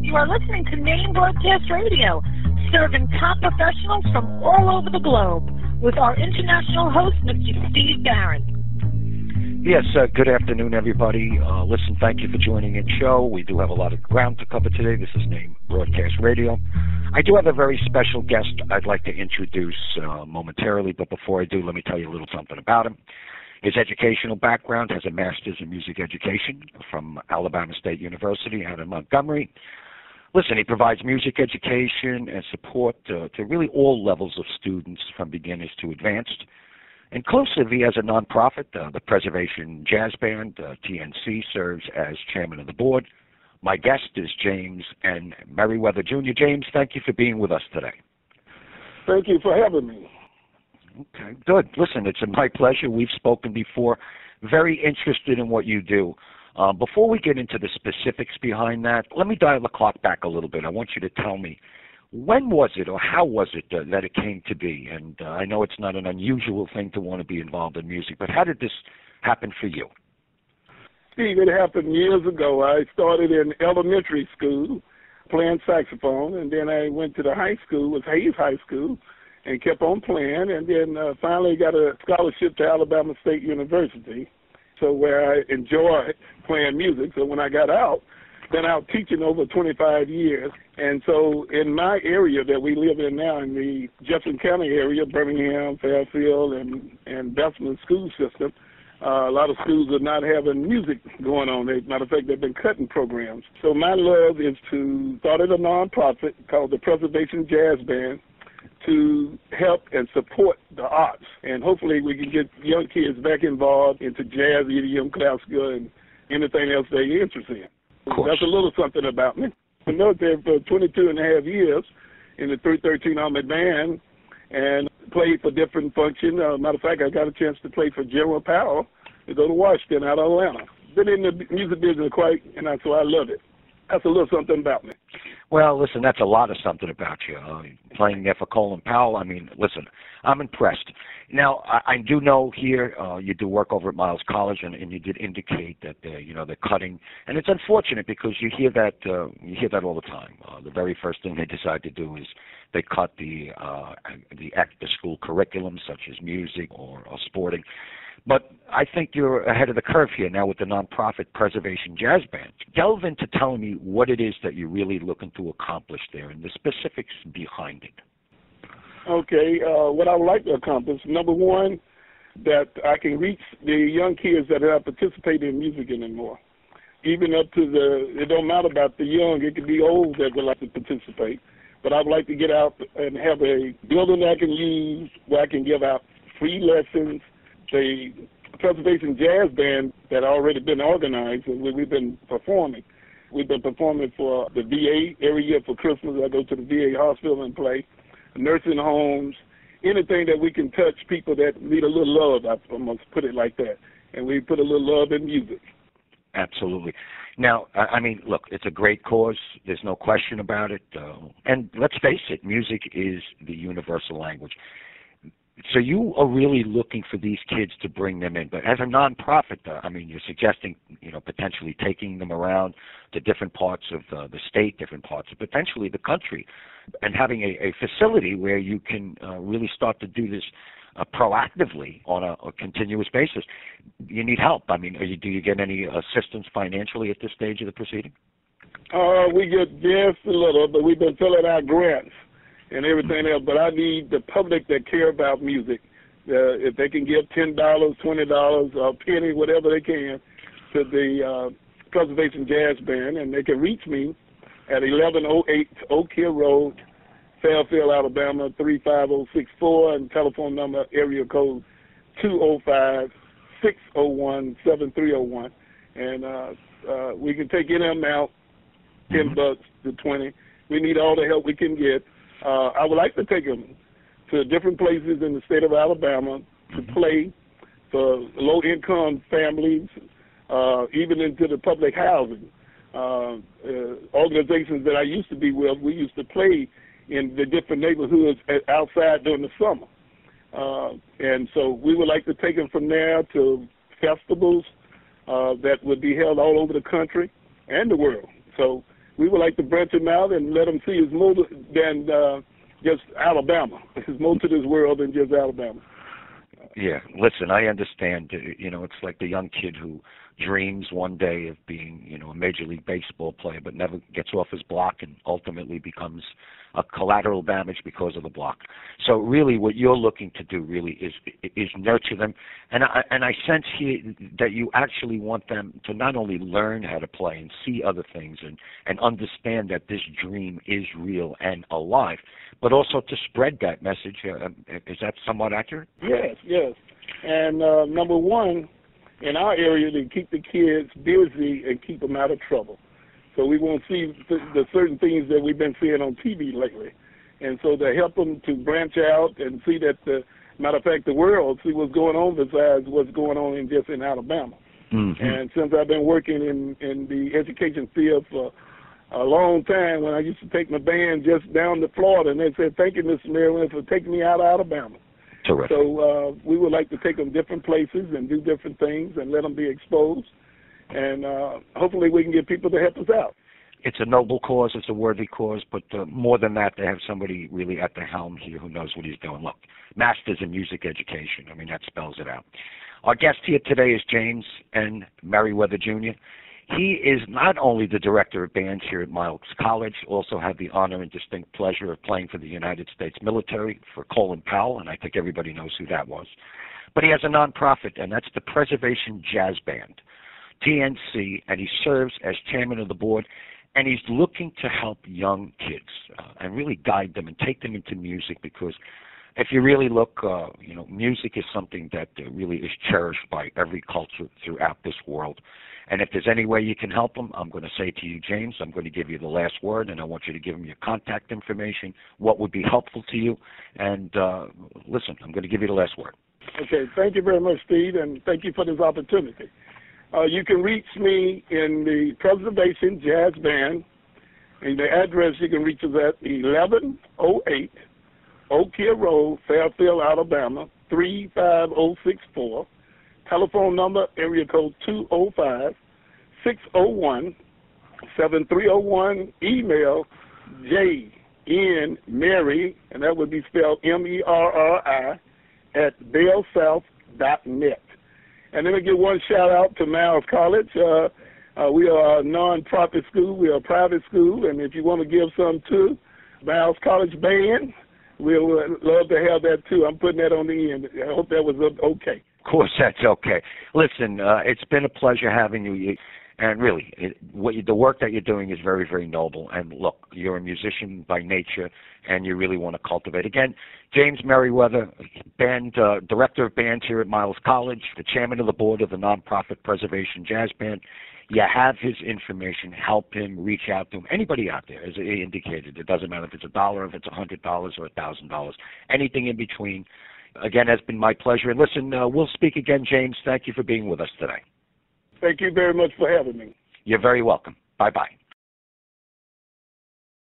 You are listening to N.A.M E Broadcast Radio, serving top professionals from all over the globe, with our international host, Mr. Steve Barron. Yes, good afternoon, everybody. Listen, thank you for joining in the show. We do have a lot of ground to cover today. This is N.A.M E Broadcast Radio. I do have a very special guest I'd like to introduce momentarily, but before I do, let me tell you a little something about him. His educational background has a master's in music education from Alabama State University out in Montgomery. Listen, he provides music education and support to really all levels of students, from beginners to advanced. Inclusive, he has a nonprofit, the Preservation Jazz Band. TNC serves as chairman of the board. My guest is James N. Merriweather, Jr. James, thank you for being with us today. Thank you for having me. Okay, good. Listen, it's my pleasure. We've spoken before. Very interested in what you do. Before we get into the specifics behind that, let me dial the clock back a little bit. I want you to tell me, when was it or how was it that it came to be? And I know it's not an unusual thing to want to be involved in music, but how did this happen for you? Steve, it happened years ago. I started in elementary school playing saxophone, and then I went to the high school, it was Hayes High School, and kept on playing, and then finally got a scholarship to Alabama State University, so where I enjoyed playing music. So when I got out, been out teaching over 25 years. And so in my area that we live in now, in the Jefferson County area, Birmingham, Fairfield, and Bessemer school system, a lot of schools are not having music going on. Matter of fact, they've been cutting programs. So my love is to start a nonprofit called the Preservation Jazz Band to help and support the arts. And hopefully we can get young kids back involved into jazz, EDM, classical, and anything else they're interested in. That's a little something about me. I've been military for 22 and a half years in the 313 Armored Band and played for different functions. Matter of fact, I got a chance to play for General Powell to go to Washington out of Atlanta. Been in the music business quite, and so I love it. That's a little something about me. Well, listen, that's a lot of something about you. Playing there for Colin Powell, I mean, listen, I'm impressed. Now, I do know here you do work over at Miles College, and you did indicate that they're cutting, and it's unfortunate because you hear that all the time. The very first thing they decide to do is they cut the school curriculum, such as music or sporting. But I think you're ahead of the curve here now with the nonprofit Preservation Jazz Band. Delve into telling me what it is that you're really looking to accomplish there and the specifics behind it. Okay, what I would like to accomplish, number one, that I can reach the young kids that are not participating in music anymore. Even up to it don't matter about the young, it could be old that would like to participate. But I would like to get out and have a building I can use where I can give out free lessons. The Preservation Jazz Band that already been organized, and we've been performing. We've been performing for the VA every year for Christmas. I go to the VA hospital and play. Nursing homes, anything that we can touch people that need a little love, I'm going to put it like that. And we put a little love in music. Absolutely. Now, I mean, look, it's a great cause. There's no question about it. And let's face it, music is the universal language. So you are really looking for these kids to bring them in. But as a nonprofit, I mean, you're suggesting, potentially taking them around to different parts of the state, different parts of potentially the country, and having a facility where you can really start to do this proactively on a continuous basis. You need help. I mean, do you get any assistance financially at this stage of the proceeding? We get just a little, but we've been filling out grants and everything else, but I need the public that care about music. If they can give $10, $20, a penny, whatever they can, to the Preservation Jazz Band, and they can reach me at 1108 Oak Hill Road, Fairfield, Alabama, 35064, and telephone number, area code 205-601-7301. And we can take any amount, $10 to $20. We need all the help we can get. I would like to take them to different places in the state of Alabama to play for low-income families, even into the public housing. Organizations that I used to be with, we used to play in the different neighborhoods outside during the summer. And so we would like to take them from there to festivals that would be held all over the country and the world. So we would like to branch him out and let him see his more than just Alabama. There's more to this world than just Alabama. Yeah, listen, I understand. It's like the young kid who dreams one day of being, a Major League Baseball player, but never gets off his block and ultimately becomes a collateral damage because of the block. So really what you're looking to do really is nurture them. And I sense here that you actually want them to not only learn how to play and see other things and understand that this dream is real and alive, but also to spread that message. Is that somewhat accurate? Yes. And number one, in our area, to keep the kids busy and keep them out of trouble. So we won't see the certain things that we've been seeing on TV lately. And so to help them to branch out and see that, matter of fact, the world, see what's going on besides what's going on in Alabama. Mm-hmm. And since I've been working in the education field for a long time, when I used to take my band just down to Florida, and they said, "Thank you, Mr. Merriweather, for taking me out of Alabama." Terrific. So we would like to take them different places and do different things and let them be exposed. And hopefully we can get people to help us out. It's a noble cause. It's a worthy cause. But more than that, to have somebody really at the helm here who knows what he's doing. Look, Masters in Music Education. I mean, that spells it out. Our guest here today is James N. Merriweather, Jr. He is not only the director of bands here at Miles College, also had the honor and distinct pleasure of playing for the United States military for Colin Powell, and I think everybody knows who that was. But he has a nonprofit, and that's the Preservation Jazz Band, TNC, and he serves as chairman of the board, and he's looking to help young kids and really guide them and take them into music, because if you really look, music is something that really is cherished by every culture throughout this world. And if there's any way you can help them, I'm going to say to you, James, I'm going to give you the last word, and I want you to give them your contact information, what would be helpful to you. And listen, I'm going to give you the last word. Okay, thank you very much, Steve, and thank you for this opportunity. You can reach me in the Preservation Jazz Band, and the address you can reach us at 1108 Oak Hill Road, Fairfield, Alabama, 35064. Telephone number, area code 205-601-7301. Email jnmerry, and that would be spelled MERRI, @bellsouth.net. And then I give one shout out to Miles College. We are a non-profit school. We are a private school, and if you want to give some to Miles College Band, we'll love to have that too. I'm putting that on the end. I hope that was okay. Of course, that's okay. Listen, it's been a pleasure having you. And really, the work that you're doing is very, very noble. And look, you're a musician by nature, and you really want to cultivate. Again, James Merriweather, band director of bands here at Miles College, the chairman of the board of the nonprofit Preservation Jazz Band. You have his information. Help him. Reach out to him. Anybody out there, as he indicated, it doesn't matter if it's $1, if it's $100 or $1,000, anything in between. Again, it's been my pleasure. And listen, we'll speak again, James. Thank you for being with us today. Thank you very much for having me. You're very welcome. Bye-bye.